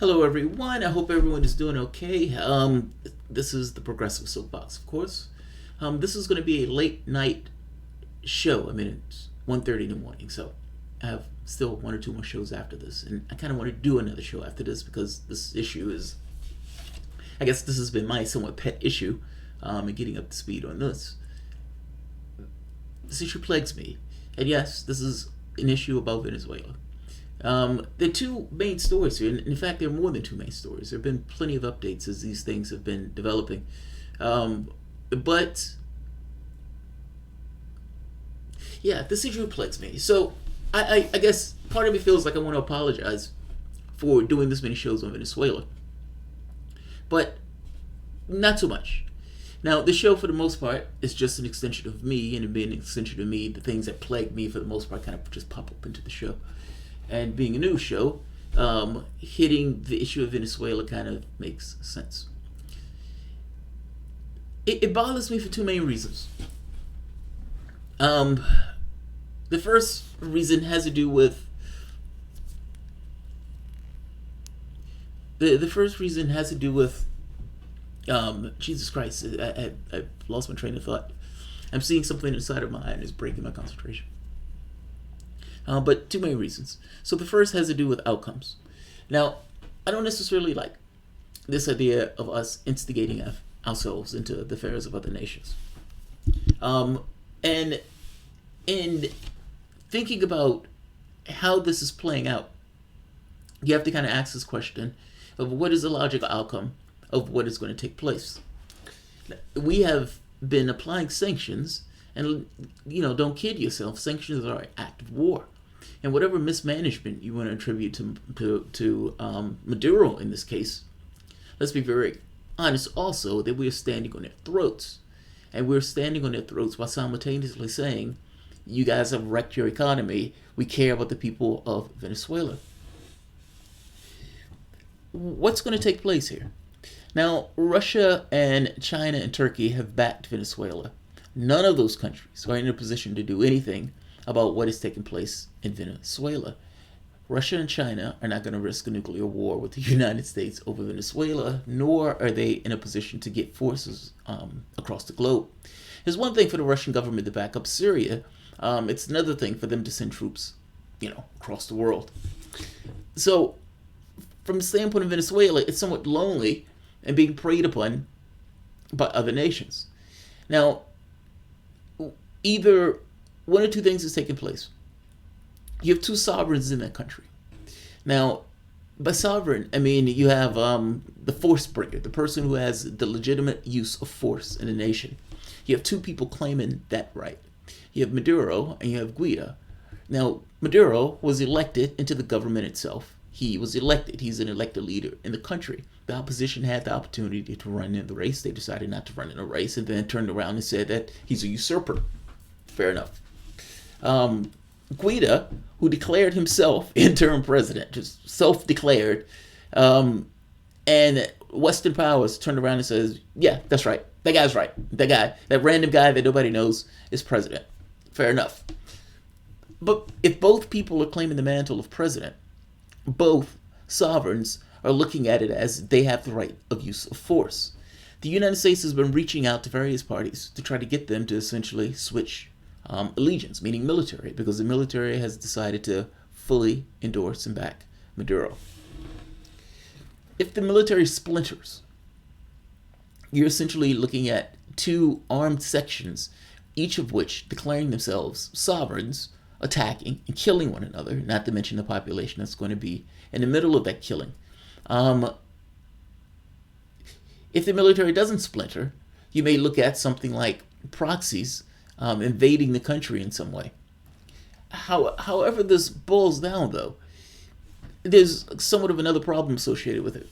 Hello, everyone. I hope everyone is doing okay. This is the Progressive Soapbox, of course. This is going to be a late night show. I mean, it's 1:30 in the morning, so I have still one or two more shows after this, and I kind of want to do another show after this because this issue is, I guess, this has been my somewhat pet issue, and getting up to speed on this. This issue plagues me, and yes, this is an issue about Venezuela. There are two main stories here. In fact, there are more than two main stories. There have been plenty of updates as these things have been developing. But, yeah, this issue plagues me. So, I guess part of me feels like I want to apologize for doing this many shows on Venezuela. But, not so much. Now, the show, for the most part, is just an extension of me, and being an extension of me, the things that plague me, for the most part, kind of just pop up into the show. And being a news show, hitting the issue of Venezuela kind of makes sense. It bothers me for two main reasons. The first reason has to do with Jesus Christ. I lost my train of thought. I'm seeing something inside of my eye and it's breaking my concentration. But two main reasons. So the first has to do with outcomes. Now, I don't necessarily like this idea of us instigating ourselves into the affairs of other nations. And in thinking about how this is playing out, you have to kind of ask this question of what is the logical outcome of what is going to take place. We have been applying sanctions, and don't kid yourself, sanctions are an act of war. And whatever mismanagement you want to attribute to Maduro in this case, let's be very honest also that we are standing on their throats. And we're standing on their throats while simultaneously saying, you guys have wrecked your economy. We care about the people of Venezuela. What's going to take place here? Now, Russia and China and Turkey have backed Venezuela. None of those countries are in a position to do anything about what is taking place in Venezuela. Russia and China are not going to risk a nuclear war with the United States over Venezuela, nor are they in a position to get forces across the globe. It's one thing for the Russian government to back up Syria. It's another thing for them to send troops, across the world. So, from the standpoint of Venezuela, it's somewhat lonely and being preyed upon by other nations. Now, either one or two things is taking place. You have two sovereigns in that country. Now, by sovereign, I mean you have the force bringer, the person who has the legitimate use of force in a nation. You have two people claiming that right. You have Maduro and you have Guaidó. Now, Maduro was elected into the government itself. He was elected. He's an elected leader in the country. The opposition had the opportunity to run in the race. They decided not to run in the race and then turned around and said that he's a usurper. Fair enough. Guaidó, who declared himself interim president, just self-declared, and Western powers turned around and says, yeah, that's right. That guy's right. That random guy that nobody knows is president. Fair enough. But if both people are claiming the mantle of president, both sovereigns are looking at it as they have the right of use of force. The United States has been reaching out to various parties to try to get them to essentially switch allegiance, meaning military, because the military has decided to fully endorse and back Maduro. If the military splinters, you're essentially looking at two armed sections, each of which declaring themselves sovereigns, attacking and killing one another, not to mention the population that's going to be in the middle of that killing. If the military doesn't splinter, you may look at something like proxies invading the country in some way. However this boils down, though, there's somewhat of another problem associated with it.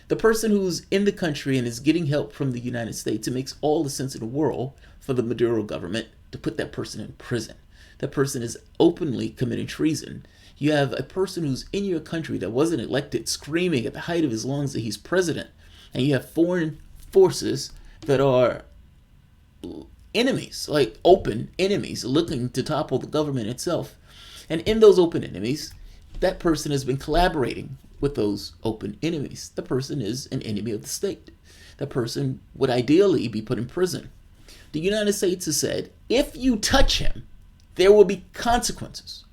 The person who's in the country and is getting help from the United States, it makes all the sense in the world for the Maduro government to put that person in prison. That person is openly committing treason. You have a person who's in your country that wasn't elected screaming at the height of his lungs that he's president. And you have foreign forces that are enemies, like open enemies, looking to topple the government itself. And in those open enemies, that person has been collaborating with those open enemies. The person is an enemy of the state. The person would ideally be put in prison. The United States has said, if you touch him, there will be consequences.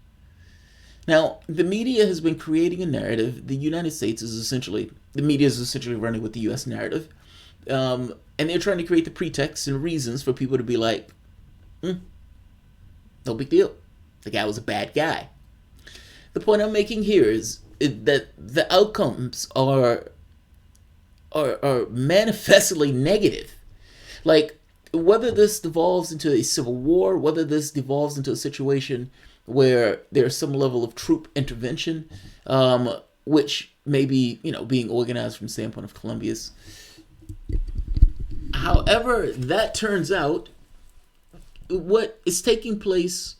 Now, the media has been creating a narrative. The media is essentially running with the U.S. narrative. And they're trying to create the pretext and reasons for people to be like, no big deal. The guy was a bad guy. The point I'm making here is that the outcomes are manifestly negative. Like, whether this devolves into a civil war, whether this devolves into a situation where there's some level of troop intervention, which may be, being organized from the standpoint of Colombia's. However that turns out, what is taking place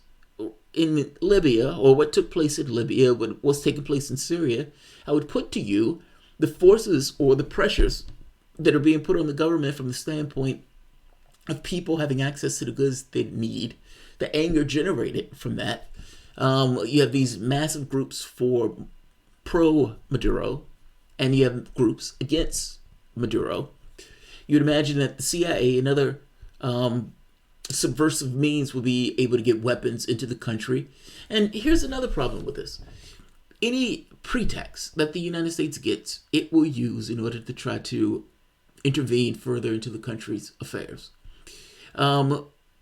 in Libya, or what took place in Libya, what was taking place in Syria, I would put to you the forces or the pressures that are being put on the government from the standpoint of people having access to the goods they need, the anger generated from that. You have these massive groups for pro-Maduro, and you have groups against Maduro. You'd imagine that the CIA and other subversive means will be able to get weapons into the country. And here's another problem with this. Any pretext that the United States gets, it will use in order to try to intervene further into the country's affairs.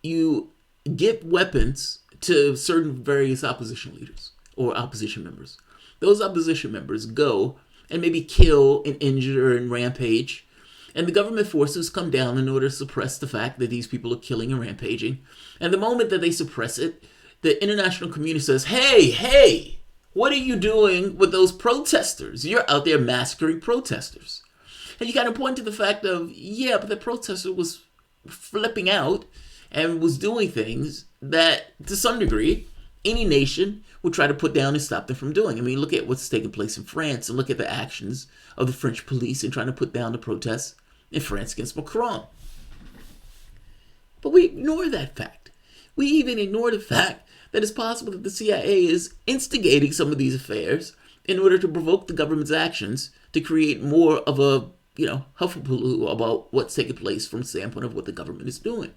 You get weapons to certain various opposition leaders or opposition members. Those opposition members go and maybe kill and injure and rampage. And the government forces come down in order to suppress the fact that these people are killing and rampaging. And the moment that they suppress it, the international community says, hey, what are you doing with those protesters? You're out there massacring protesters. And you kind of point to the fact of, yeah, but the protester was flipping out and was doing things that, to some degree, any nation would try to put down and stop them from doing. I mean, look at what's taking place in France and look at the actions of the French police in trying to put down the protests in France against Macron. But we ignore that fact. We even ignore the fact that it's possible that the CIA is instigating some of these affairs in order to provoke the government's actions to create more of a, hullabaloo about what's taking place from the standpoint of what the government is doing.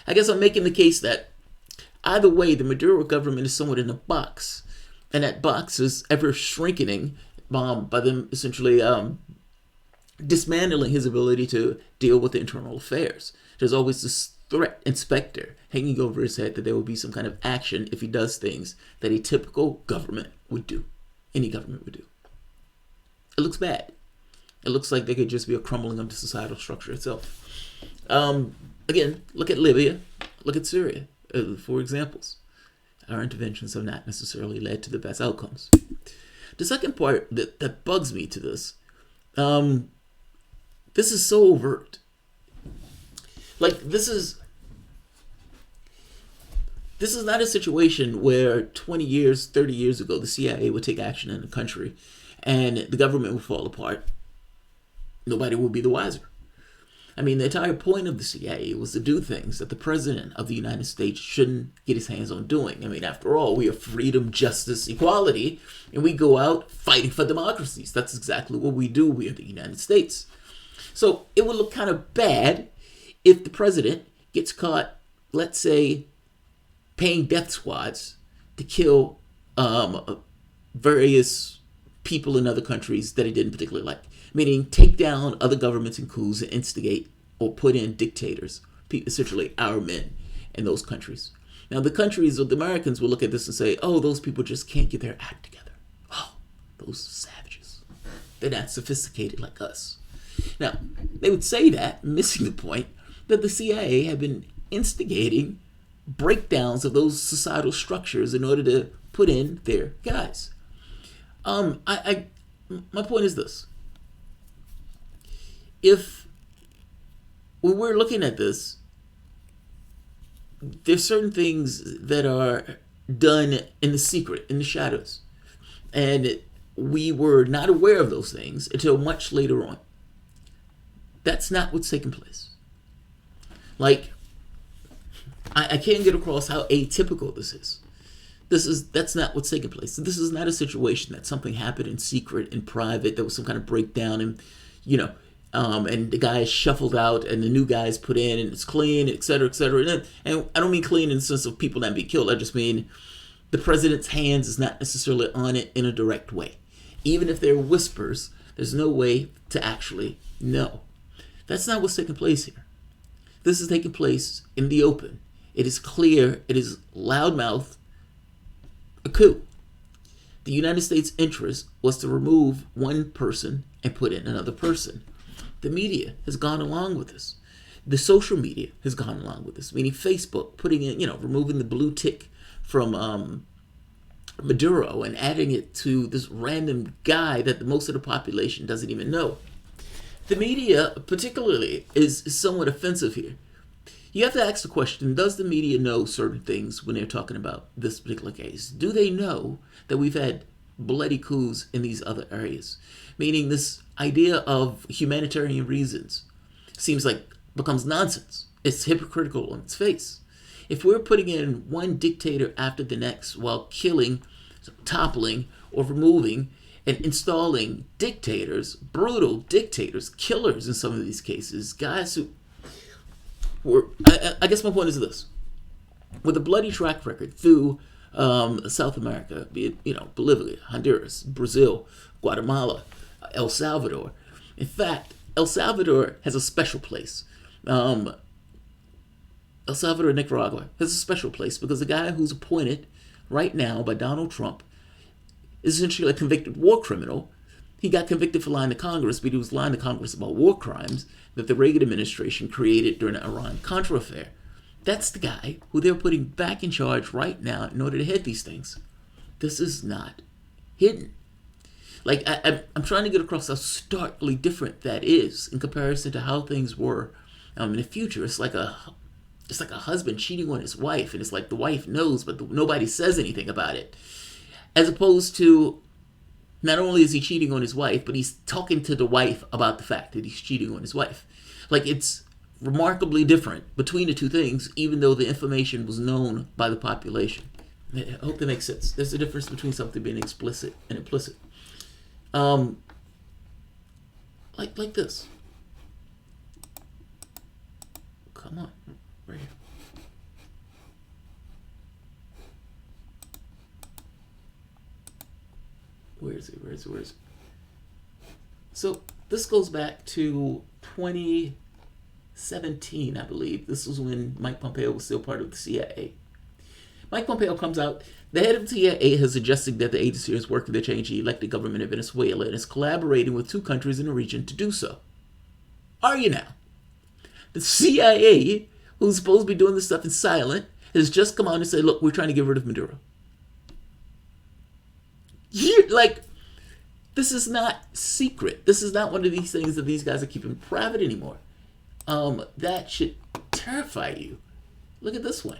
I guess I'm making the case that either way, the Maduro government is somewhat in a box, and that box is ever shrinking by them essentially dismantling his ability to deal with the internal affairs. There's always this threat and specter hanging over his head that there will be some kind of action if he does things that a typical government would do. Any government would do. It looks bad. It looks like there could just be a crumbling of the societal structure itself. Again, look at Libya, look at Syria, for examples. Our interventions have not necessarily led to the best outcomes. The second part that bugs me to this, this is so overt. Like, this is not a situation where 20 years, 30 years ago, the CIA would take action in a country and the government would fall apart. Nobody would be the wiser. I mean, the entire point of the CIA was to do things that the president of the United States shouldn't get his hands on doing. I mean, after all, we are freedom, justice, equality, and we go out fighting for democracies. That's exactly what we do. We are the United States. So it would look kind of bad if the president gets caught, let's say, paying death squads to kill various people in other countries that he didn't particularly like. Meaning take down other governments and coups and instigate or put in dictators, essentially our men in those countries. Now the countries of the Americans will look at this and say, oh, those people just can't get their act together. Oh, those savages. They're not sophisticated like us. Now, they would say that, missing the point, that the CIA had been instigating breakdowns of those societal structures in order to put in their guys. My point is this. If when we're looking at this, there's certain things that are done in the secret, in the shadows. And we were not aware of those things until much later on. That's not what's taking place. Like, I can't get across how atypical this is. That's not what's taking place. This is not a situation that something happened in secret, in private. There was some kind of breakdown, and you know, and the guy is shuffled out, and the new guy is put in, and it's clean, et cetera, et cetera. And I don't mean clean in the sense of people not being killed. I just mean the president's hands is not necessarily on it in a direct way. Even if there are whispers, there's no way to actually know. That's not what's taking place here. This is taking place in the open. It is clear. It is loudmouth. A coup. The United States' interest was to remove one person and put in another person. The media has gone along with this. The social media has gone along with this, meaning Facebook putting in, removing the blue tick from Maduro and adding it to this random guy that most of the population doesn't even know. The media, particularly, is somewhat offensive here. You have to ask the question, does the media know certain things when they're talking about this particular case? Do they know that we've had bloody coups in these other areas? Meaning this idea of humanitarian reasons seems like becomes nonsense. It's hypocritical on its face. If we're putting in one dictator after the next while killing, toppling, or removing and installing dictators, brutal dictators, killers in some of these cases, guys who I guess my point is this. With a bloody track record through South America, be it Bolivia, Honduras, Brazil, Guatemala, El Salvador. In fact, El Salvador has a special place. El Salvador, Nicaragua has a special place because the guy who's appointed right now by Donald Trump is essentially a convicted war criminal. He got convicted for lying to Congress, but he was lying to Congress about war crimes that the Reagan administration created during the Iran-Contra affair. That's the guy who they're putting back in charge right now in order to head these things. This is not hidden. Like, I'm trying to get across how starkly different that is in comparison to how things were in the future. It's like a husband cheating on his wife, and it's like the wife knows, but nobody says anything about it. As opposed to, not only is he cheating on his wife, but he's talking to the wife about the fact that he's cheating on his wife. Like, it's remarkably different between the two things, even though the information was known by the population. I hope that makes sense. There's a difference between something being explicit and implicit. Like this. Come on, right here. Where is it? So this goes back to 2017, I believe. This was when Mike Pompeo was still part of the CIA. Mike Pompeo comes out. The head of the CIA has suggested that the agency is working to change the elected government of Venezuela and is collaborating with 2 countries in the region to do so. Are you now? The CIA, who's supposed to be doing this stuff in silent, has just come out and said, look, we're trying to get rid of Maduro. This is not secret. This is not one of these things that these guys are keeping private anymore. That should terrify you. Look at this one.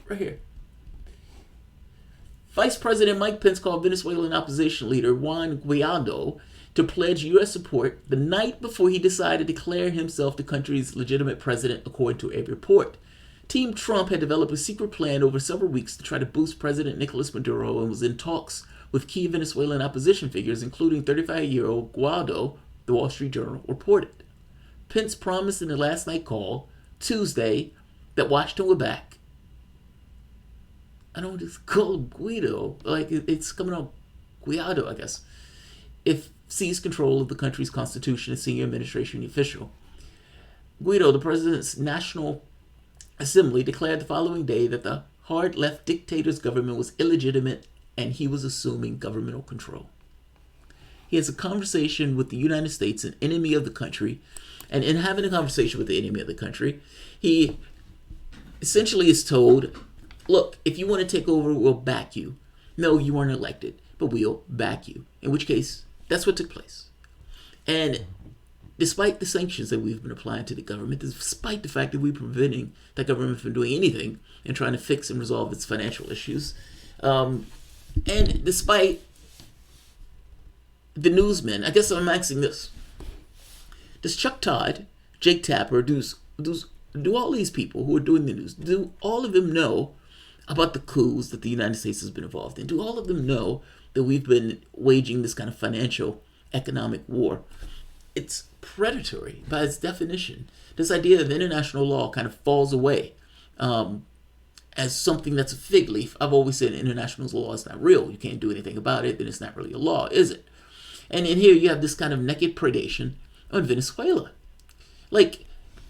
Right here. Vice President Mike Pence called Venezuelan opposition leader Juan Guaido to pledge U.S. support the night before he decided to declare himself the country's legitimate president, according to a report. Team Trump had developed a secret plan over several weeks to try to boost President Nicolas Maduro and was in talks with key Venezuelan opposition figures, including 35-year-old Guaido, the Wall Street Journal reported. Pence promised in the last night call, Tuesday, that Washington would back. I don't just call him Guido. It's coming out Guaido, I guess. If seized control of the country's constitution and senior administration official. Guaido, the president's National Assembly, declared the following day that the hard-left dictator's government was illegitimate and he was assuming governmental control. He has a conversation with the United States, an enemy of the country, and in having a conversation with the enemy of the country, he essentially is told, look, if you want to take over, we'll back you. No, you weren't elected, but we'll back you. In which case, that's what took place. And despite the sanctions that we've been applying to the government, despite the fact that we're preventing the government from doing anything and trying to fix and resolve its financial issues, and despite the newsmen, I guess I'm asking this. Does Chuck Todd, Jake Tapper, do all these people who are doing the news, do all of them know about the coups that the United States has been involved in? Do all of them know that we've been waging this kind of financial, economic war? It's predatory by its definition. This idea of international law kind of falls away as something that's a fig leaf. I've always said international law is not real. You can't do anything about it, then it's not really a law, is it? And in here you have this kind of naked predation on Venezuela. Like,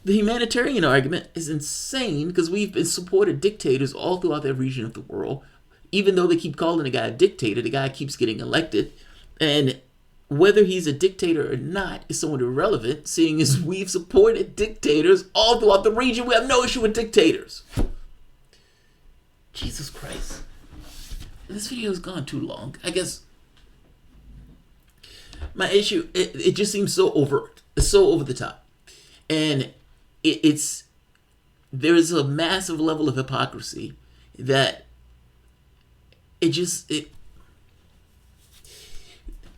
the humanitarian argument is insane because we've been supported dictators all throughout that region of the world. Even though they keep calling the guy a dictator, the guy keeps getting elected. And whether he's a dictator or not is somewhat irrelevant, seeing as we've supported dictators all throughout the region. We have no issue with dictators. Jesus Christ. This video has gone too long. I guess my issue, it just seems so overt. It's so over the top. And there is a massive level of hypocrisy that the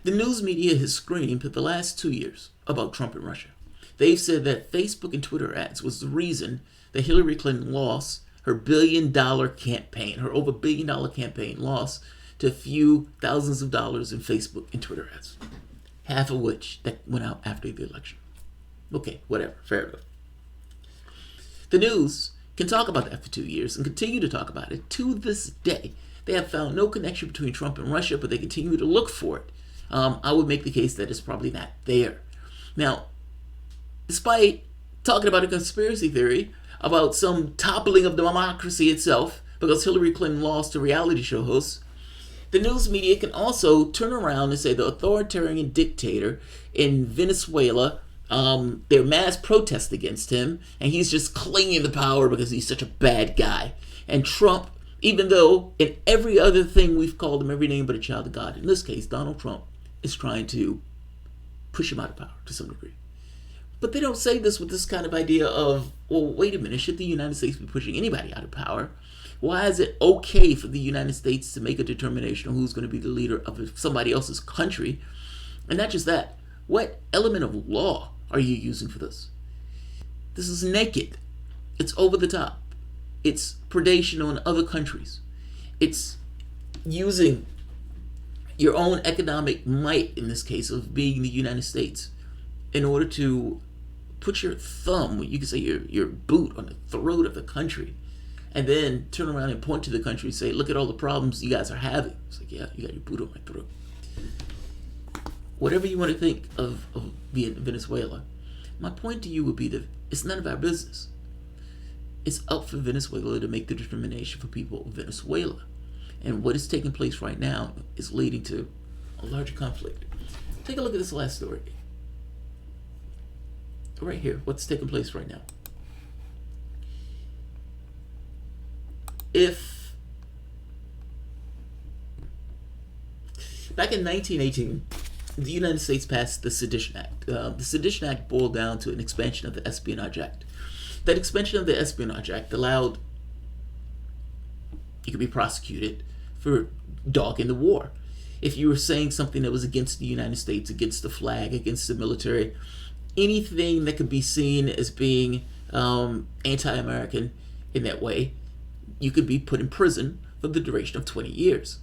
news media has screamed for the last 2 years about Trump and Russia. They've said that Facebook and Twitter ads was the reason that Hillary Clinton lost her $1 billion campaign, her over $1 billion campaign lost to a few thousands of dollars in Facebook and Twitter ads, half of which that went out after the election. Okay, whatever, fair enough. The news can talk about that for 2 years and continue to talk about it to this day. They have found no connection between Trump and Russia, but they continue to look for it. I would make the case that it's probably not there. Now, despite talking about a conspiracy theory about some toppling of democracy itself because Hillary Clinton lost to reality show hosts, the news media can also turn around and say the authoritarian dictator in Venezuela, there are mass protests against him, and he's just clinging to power because he's such a bad guy. And Trump, even though in every other thing we've called him every name but a child of God, in this case, Donald Trump is trying to push him out of power to some degree. But they don't say this with this kind of idea of, well, wait a minute, should the United States be pushing anybody out of power? Why is it okay for the United States to make a determination on who's going to be the leader of somebody else's country? And not just that, what element of law are you using for this? This is naked. It's over the top. It's predation on other countries. It's using your own economic might, in this case of being the United States, in order to put your thumb, you can say your boot on the throat of the country, and then turn around and point to the country and say, look at all the problems you guys are having. It's like, yeah, you got your boot on my throat. Whatever you want to think of Venezuela, my point to you would be that it's none of our business. It's up for Venezuela to make the determination for people of Venezuela. And what is taking place right now is leading to a larger conflict. Take a look at this last story. Right here, what's taking place right now. If back in 1918, the United States passed the Sedition Act. The Sedition Act boiled down to an expansion of the Espionage Act. That expansion of the Espionage Act allowed you could be prosecuted for dogging the war. If you were saying something that was against the United States, against the flag, against the military, anything that could be seen as being anti-American in that way, you could be put in prison for the duration of 20 years.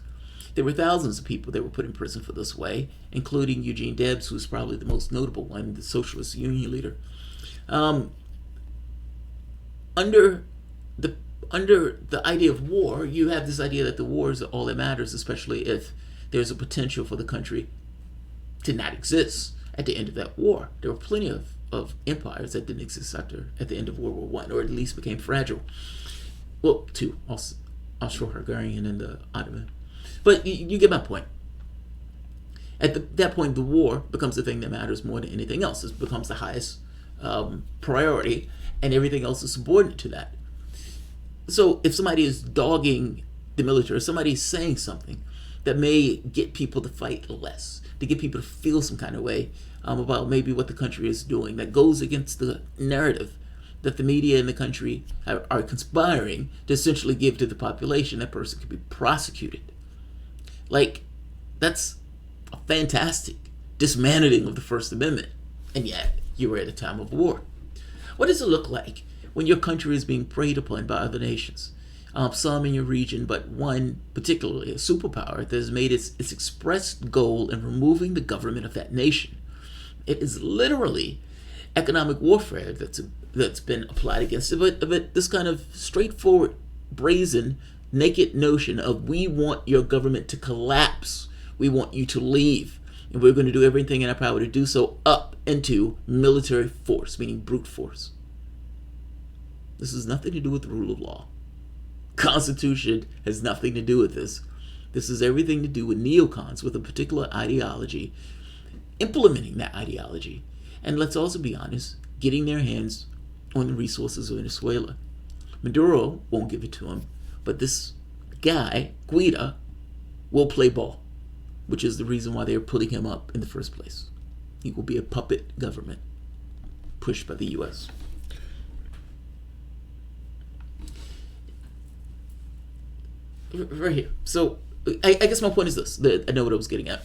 There were thousands of people that were put in prison for this way, including Eugene Debs, who was probably the most notable one, the Socialist Union leader. Under the idea of war, you have this idea that the war is all that matters, especially if there's a potential for the country to not exist at the end of that war. There were plenty of empires that didn't exist at the end of World War I, or at least became fragile. Well, two, Austro-Hungarian and the Ottoman. But you get my point. At that point, the war becomes the thing that matters more than anything else. It becomes the highest priority, and everything else is subordinate to that. So if somebody is dogging the military, or somebody is saying something that may get people to fight less, to get people to feel some kind of way about maybe what the country is doing, that goes against the narrative that the media in the country are conspiring to essentially give to the population, that person could be prosecuted. Like, that's a fantastic dismantling of the First Amendment. And yet, you were at a time of war. What does it look like when your country is being preyed upon by other nations? some in your region, but one particularly, a superpower, that has made its expressed goal in removing the government of that nation. It is literally economic warfare that's been applied against it, but this kind of straightforward, brazen, naked notion of we want your government to collapse, we want you to leave, and we're going to do everything in our power to do so, up into military force, meaning brute force. This has nothing to do with the rule of law. Constitution has nothing to do with this. This has everything to do with neocons with a particular ideology, implementing that ideology, and let's also be honest, getting their hands on the resources of Venezuela. Maduro won't give it to him, but this guy, Guida, will play ball, which is the reason why they're putting him up in the first place. He will be a puppet government pushed by the U.S. Right here. So I guess my point is this. I know what I was getting at.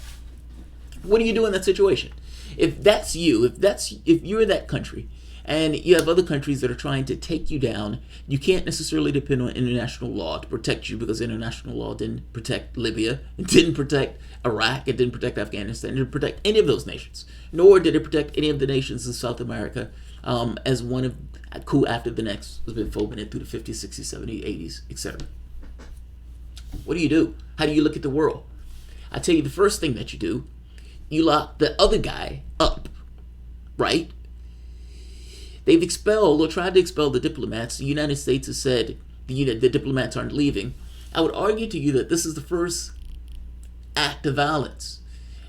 What do you do in that situation? If that's you, if you're in that country and you have other countries that are trying to take you down, you can't necessarily depend on international law to protect you, because international law didn't protect Libya, it didn't protect Iraq, it didn't protect Afghanistan, it didn't protect any of those nations, nor did it protect any of the nations in South America, as one of a coup after the next has been fomented through the 50s, 60s, 70s, 80s, etc. What do? How do you look at the world? I tell you, the first thing that you do, you lock the other guy up, right? They've expelled or tried to expel the diplomats. The United States has said the diplomats aren't leaving. I would argue to you that this is the first act of violence.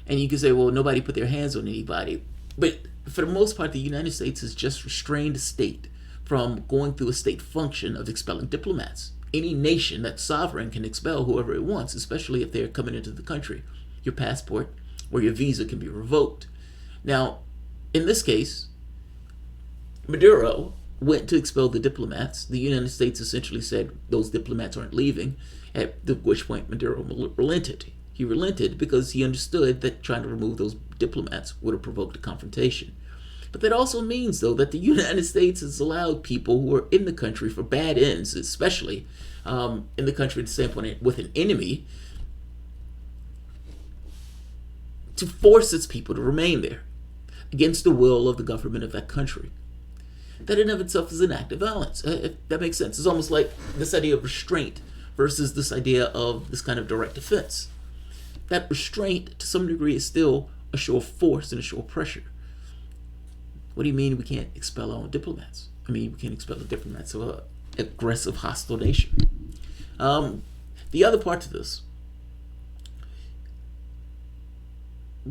And you can say, well, nobody put their hands on anybody. But for the most part, the United States has just restrained the state from going through a state function of expelling diplomats. Any nation that's sovereign can expel whoever it wants, especially if they're coming into the country. Your passport or your visa can be revoked. Now, in this case, Maduro went to expel the diplomats. The United States essentially said those diplomats aren't leaving, at which point Maduro relented. He relented because he understood that trying to remove those diplomats would have provoked a confrontation. But that also means, though, that the United States has allowed people who are in the country for bad ends, especially in the country at the standpoint with an enemy, to force its people to remain there against the will of the government of that country. That in of itself is an act of violence. If that makes sense. It's almost like this idea of restraint versus this idea of this kind of direct offense. That restraint, to some degree, is still a show of force and a show of pressure. What do you mean we can't expel our own diplomats? I mean, we can't expel the diplomats of an aggressive, hostile nation. The other part to this,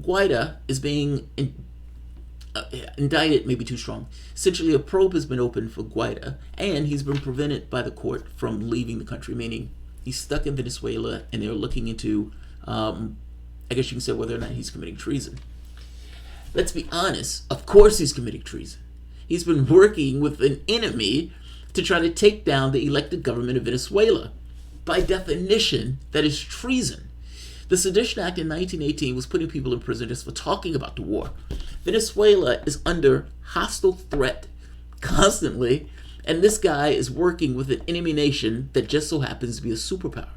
Guaida is being indicted, maybe too strong. Essentially, a probe has been opened for Guaida, and he's been prevented by the court from leaving the country, meaning he's stuck in Venezuela, and they're looking into, I guess you can say, whether or not he's committing treason. Let's be honest, of course he's committing treason. He's been working with an enemy to try to take down the elected government of Venezuela. By definition, that is treason. The Sedition Act in 1918 was putting people in prison just for talking about the war. Venezuela is under hostile threat constantly, and this guy is working with an enemy nation that just so happens to be a superpower.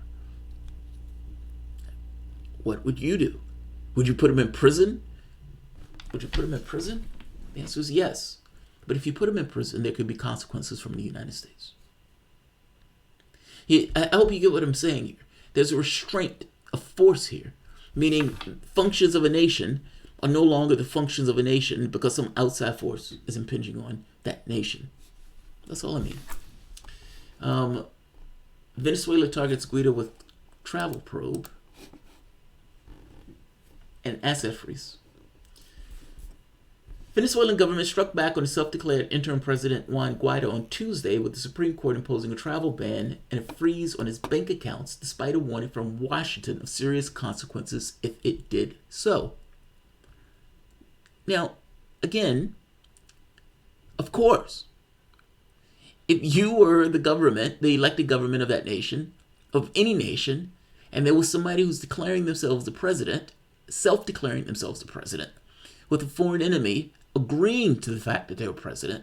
What would you do? Would you put him in prison? Would you put him in prison? The answer is yes. But if you put him in prison, there could be consequences from the United States. I hope you get what I'm saying here. There's a restraint of force here, meaning functions of a nation are no longer the functions of a nation because some outside force is impinging on that nation. That's all I mean. Venezuela targets Guaida with travel probe and asset freeze. Venezuelan government struck back on the self-declared interim president Juan Guaido on Tuesday, with the Supreme Court imposing a travel ban and a freeze on his bank accounts despite a warning from Washington of serious consequences if it did so. Now, again, of course, if you were the government, the elected government of that nation, of any nation, and there was somebody who's declaring themselves the president, self-declaring themselves the president, with a foreign enemy agreeing to the fact that they're president,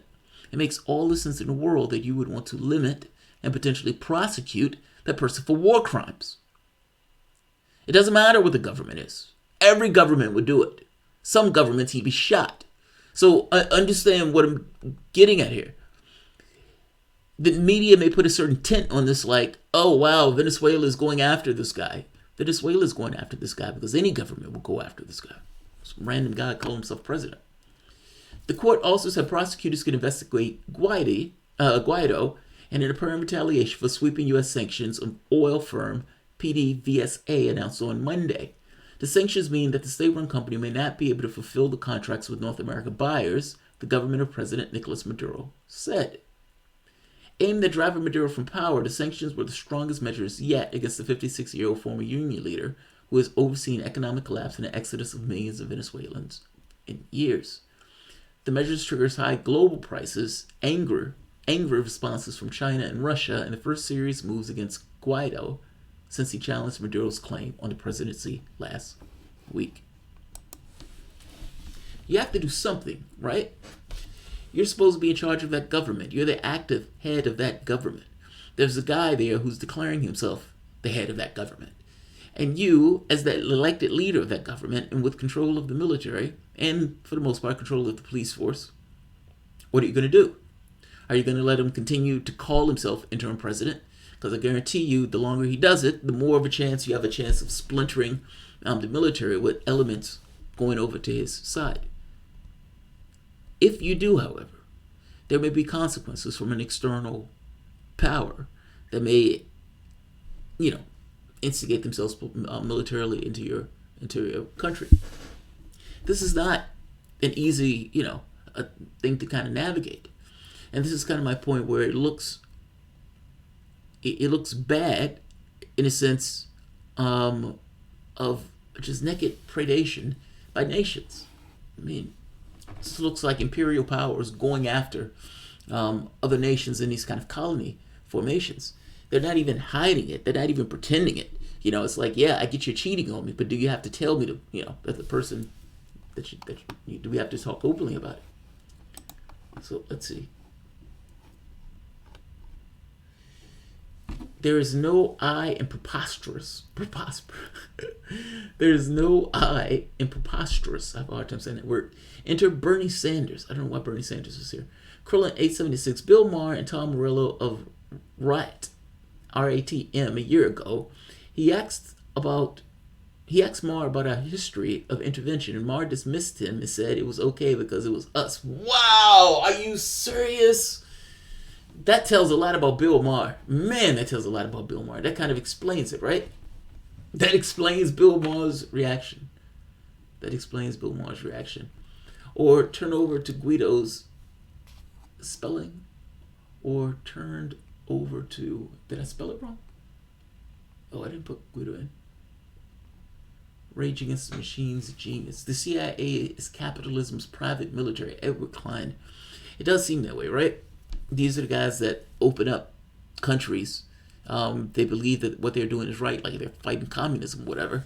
it makes all the sense in the world that you would want to limit and potentially prosecute that person for war crimes. It doesn't matter what the government is. Every government would do it. Some governments, he'd be shot. So understand what I'm getting at here. The media may put a certain tint on this, like, oh, wow, Venezuela is going after this guy. Venezuela is going after this guy because any government will go after this guy. Some random guy calling himself president. The court also said prosecutors could investigate Guaido and in apparent retaliation for sweeping U.S. sanctions on oil firm PDVSA announced on Monday. The sanctions mean that the state-run company may not be able to fulfill the contracts with North American buyers, the government of President Nicolas Maduro said. Aimed at driving Maduro from power, the sanctions were the strongest measures yet against the 56-year-old former union leader who has overseen economic collapse and the exodus of millions of Venezuelans in years. The measures triggers high global prices, angry responses from China and Russia, and the first serious moves against Guaido since he challenged Maduro's claim on the presidency last week. You have to do something, right? You're supposed to be in charge of that government. You're the active head of that government. There's a guy there who's declaring himself the head of that government. And you, as the elected leader of that government and with control of the military and, for the most part, control of the police force, what are you going to do? Are you going to let him continue to call himself interim president? Because I guarantee you, the longer he does it, the more of a chance you have a chance of splintering the military with elements going over to his side. If you do, however, there may be consequences from an external power that may, instigate themselves militarily into your country. This is not an easy, a thing to kind of navigate. And this is kind of my point where it looks bad in a sense of just naked predation by nations. I mean, this looks like imperial powers going after other nations in these kind of colony formations. They're not even hiding it. They're not even pretending it. It's like, yeah, I get you cheating on me, but do you have to tell me that the person do we have to talk openly about it? So let's see. There is no I in preposterous. There is no I in preposterous. I have a hard time saying that word. Enter Bernie Sanders. I don't know why Bernie Sanders is here. Krillin 876. Bill Maher and Tom Morello of RATM a year ago. He asked Maher about our history of intervention, and Maher dismissed him and said it was okay because it was us. Wow, are you serious? That tells a lot about Bill Maher. Man, that tells a lot about Bill Maher. That kind of explains it, right? That explains Bill Maher's reaction. Or turn over to Guido's spelling. Or turned over to... Did I spell it wrong? Oh, I didn't put Guido in. Rage Against the Machine's genius. The CIA is capitalism's private military. Edward Klein. It does seem that way, right? These are the guys that open up countries. They believe that what they're doing is right, like they're fighting communism, whatever.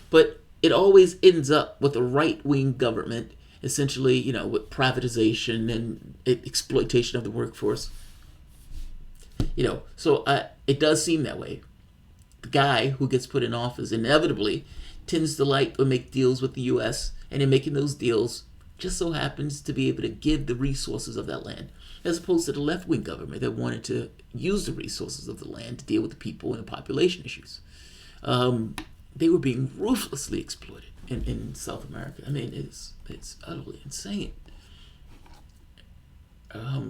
But it always ends up with a right-wing government, essentially, with privatization and exploitation of the workforce. So it does seem that way. The guy who gets put in office inevitably tends to like or make deals with the U.S. and in making those deals just so happens to be able to give the resources of that land, as opposed to the left-wing government that wanted to use the resources of the land to deal with the people and the population issues. They were being ruthlessly exploited in South America. I mean, it's utterly insane. All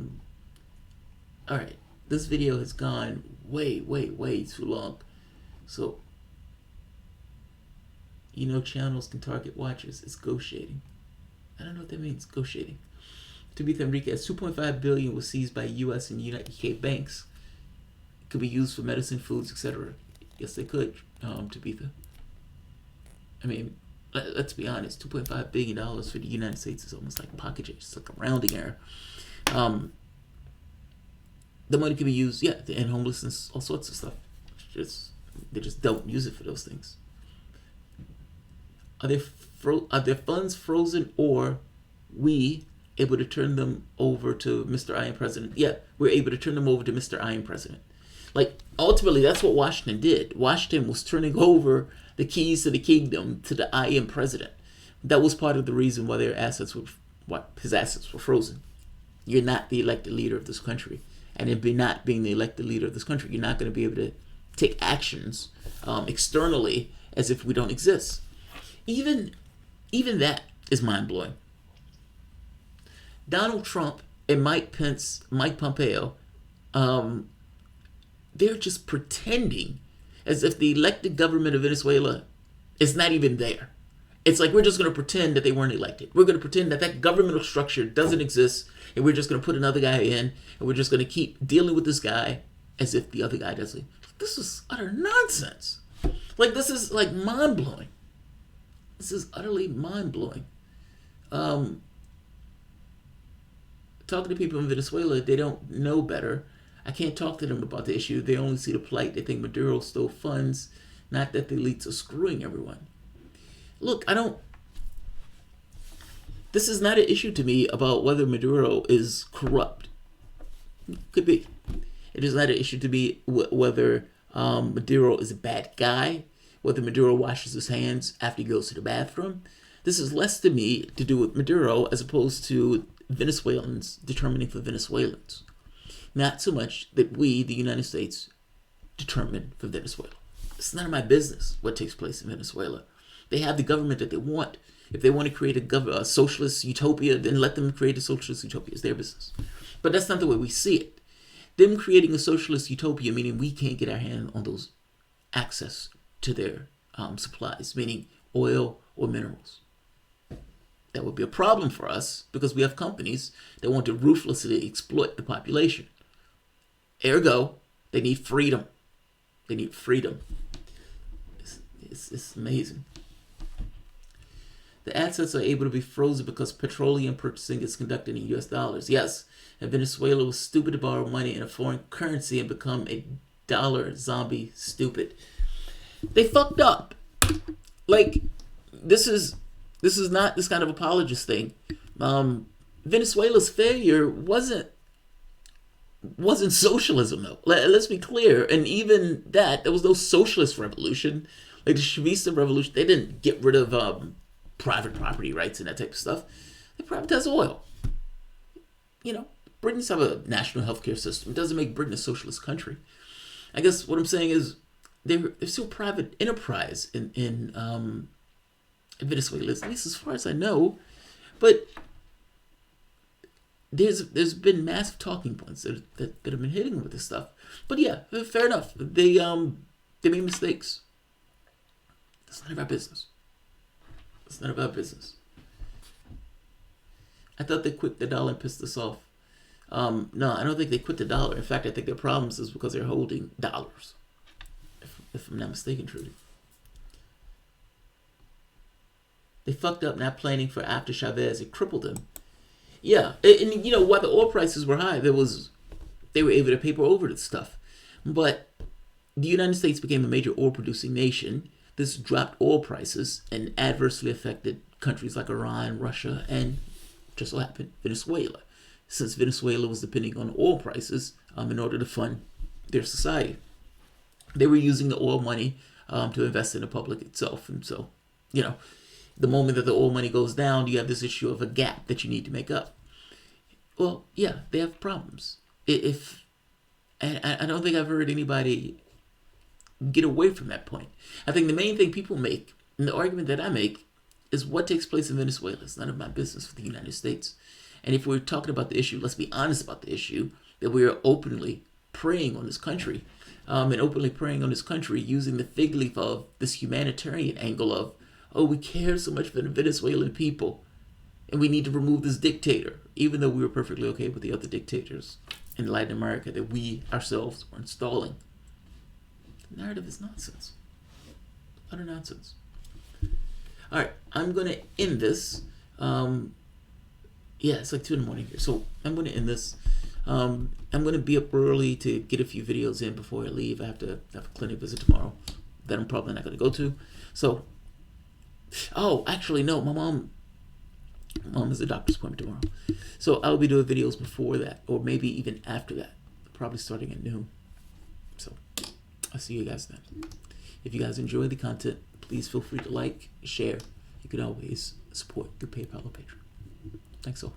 right, this video has gone way too long. So, channels can target watchers. It's ghost shading. I don't know what that means, ghost shading. Tabitha Enriquez, $2.5 billion was seized by U.S. and UK banks. It could be used for medicine, foods, etc. Yes, they could, Tabitha. I mean, let's be honest, $2.5 billion for the United States is almost like pocket change. It's like a rounding error. The money can be used, to end homelessness, all sorts of stuff. They just don't use it for those things. Are their funds frozen, or we able to turn them over to Mr. I Am President? Yeah, we're able to turn them over to Mr. I Am President. Like, ultimately, that's what Washington did. Washington was turning over the keys to the kingdom to the I am president. That was part of the reason why his assets were frozen. You're not the elected leader of this country, and in not being the elected leader of this country, you're not going to be able to take actions externally as if we don't exist. Even that is mind blowing. Donald Trump and Mike Pompeo, they're just pretending as if the elected government of Venezuela is not even there. It's like we're just going to pretend that they weren't elected. We're going to pretend that that governmental structure doesn't exist, and we're just going to put another guy in, and we're just going to keep dealing with this guy as if the other guy doesn't. This is utter nonsense. Like, this is like mind blowing. This is utterly mind blowing. Talking to people in Venezuela, they don't know better. I can't talk to them about the issue. They only see the plight. They think Maduro stole funds, not that the elites are screwing everyone. Look, this is not an issue to me about whether Maduro is corrupt. Could be. It is not an issue to me whether Maduro is a bad guy, whether Maduro washes his hands after he goes to the bathroom. This is less to me to do with Maduro as opposed to Venezuelans determining for Venezuelans. Not so much that we, the United States, determine for Venezuela. It's none of my business what takes place in Venezuela. They have the government that they want. If they want to create a socialist utopia, then let them create a socialist utopia. It's their business. But that's not the way we see it. Them creating a socialist utopia, meaning we can't get our hand on those access to their supplies, meaning oil or minerals. That would be a problem for us because we have companies that want to ruthlessly exploit the population. Ergo, they need freedom. They need freedom. It's amazing. The assets are able to be frozen because petroleum purchasing is conducted in US dollars. Yes, and Venezuela was stupid to borrow money in a foreign currency and become a dollar zombie stupid. They fucked up. Like, this is not this kind of apologist thing. Venezuela's failure wasn't socialism, though. Let's be clear. And even that, there was no socialist revolution. Like the Chavista revolution, they didn't get rid of private property rights and that type of stuff. They privatized oil. You know, Britons have a national healthcare system. It doesn't make Britain a socialist country. I guess what I'm saying is they're still private enterprise in Venezuela, at least as far as I know. But there's been massive talking points that have been hitting with this stuff. But yeah, fair enough. They made mistakes. That's none of our business. It's none of our business. I thought they quit the dollar and pissed us off. No, I don't think they quit the dollar. In fact, I think their problems is because they're holding dollars. If I'm not mistaken, Trudy. They fucked up not planning for after Chavez. It crippled them. Yeah, and you know, while the oil prices were high, they were able to paper over this stuff. But the United States became a major oil producing nation. This dropped oil prices and adversely affected countries like Iran, Russia, and just so happened Venezuela, since Venezuela was depending on oil prices in order to fund their society. They were using the oil money to invest in the public itself. And so, you know, the moment that the oil money goes down, you have this issue of a gap that you need to make up. Well, yeah, they have problems. I don't think I've heard anybody get away from that point. I think the main thing people make, and the argument that I make, is what takes place in Venezuela. It's none of my business for the United States. And if we're talking about the issue, let's be honest about the issue, that we are openly preying on this country, and openly preying on this country using the fig leaf of this humanitarian angle of, oh, we care so much for the Venezuelan people, and we need to remove this dictator, even though we were perfectly okay with the other dictators in Latin America that we ourselves were installing. The narrative is nonsense. Utter nonsense. All right, I'm going to end this. Yeah, it's like 2 in the morning here. So I'm going to end this. I'm going to be up early to get a few videos in before I leave. I have to have a clinic visit tomorrow that I'm probably not going to go to. So, oh, actually, no, my mom has a doctor's appointment tomorrow. So I'll be doing videos before that, or maybe even after that, probably starting at noon. So I'll see you guys then. If you guys enjoy the content, please feel free to like, share. You can always support through PayPal or Patreon. Thanks all.